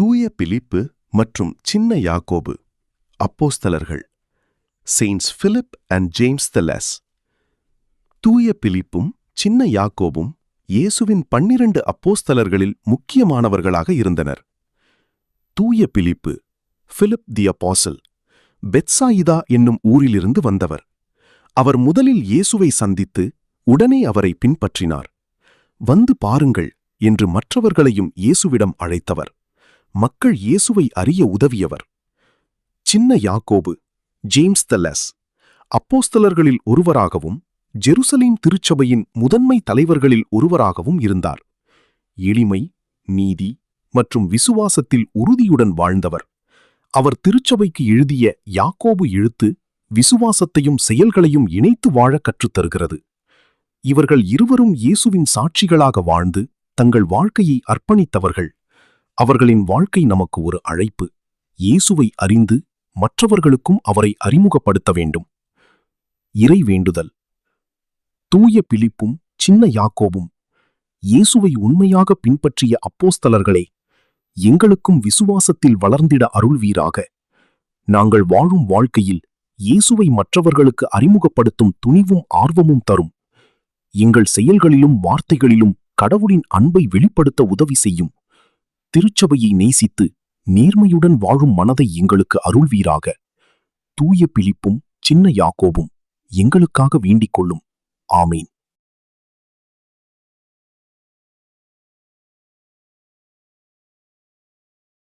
தூய பிலிப்பு மற்றும் சின்ன யாக்கோபு அப்போஸ்தலர்கள் saints Philip and James the less. தூய பிலிப்பும் சின்ன யாக்கோபும் இயேசுவின் 12 அப்போஸ்தலர்களில் முக்கியமானவர்களாக இருந்தனர். தூய பிலிப்பு, பிலிப் தி அப்போஸ்தல், பெத்சாயிதா என்னும் ஊரிலிருந்து வந்தவர். அவர் முதலில் இயேசுவை சந்தித்து உடனே அவரை பின்பற்றினார். வந்து பாருங்கள் என்று மற்றவர்களையும் இயேசுவிடம் அழைத்தவர். மக்கள் இயேசுவை அறிய உதவியவர். சின்ன யாக்கோபு, ஜேம்ஸ் த லெஸ், அப்போஸ்தலர்களில் ஒருவராகவும் ஜெருசலேம் திருச்சபையின் முதன்மை தலைவர்களில் ஒருவராகவும் இருந்தார். எளிமை, நீதி மற்றும் விசுவாசத்தில் உறுதியுடன் வாழ்ந்தவர். அவர் திருச்சபைக்கு எழுதிய யாக்கோபு எழுத்து விசுவாசத்தையும் செயல்களையும் இணைத்து வாழ கற்றுத்தருகிறது. இவர்கள் இருவரும் இயேசுவின் சாட்சிகளாக வாழ்ந்து தங்கள் வாழ்க்கையை அர்ப்பணித்தவர்கள். அவர்களின் வாழ்க்கை நமக்கு ஒரு அழைப்பு. இயேசுவை அறிந்து மற்றவர்களுக்கும் அவரை அறிமுகப்படுத்த வேண்டும். இறை வேண்டுதல். தூய பிலிப்பும் சின்ன யாக்கோபும் இயேசுவை உண்மையாக பின்பற்றிய அப்போஸ்தலர்களே, எங்களுக்கும் விசுவாசத்தில் வளர்ந்திட அருள்வீராக. நாங்கள் வாழும் வாழ்க்கையில் இயேசுவை மற்றவர்களுக்கு அறிமுகப்படுத்தும் துணிவும் ஆர்வமும் தரும். எங்கள் செயல்களிலும் வார்த்தைகளிலும் கடவுளின் அன்பை வெளிப்படுத்த உதவி செய்யும். திருச்சபையை நேசித்து நேர்மையுடன் வாழும் மனதை எங்களுக்கு அருள்வீராக. தூய பிலிப்பும் சின்ன யாக்கோபும் எங்களுக்காக வேண்டிக் கொள்ளும். ஆமேன்.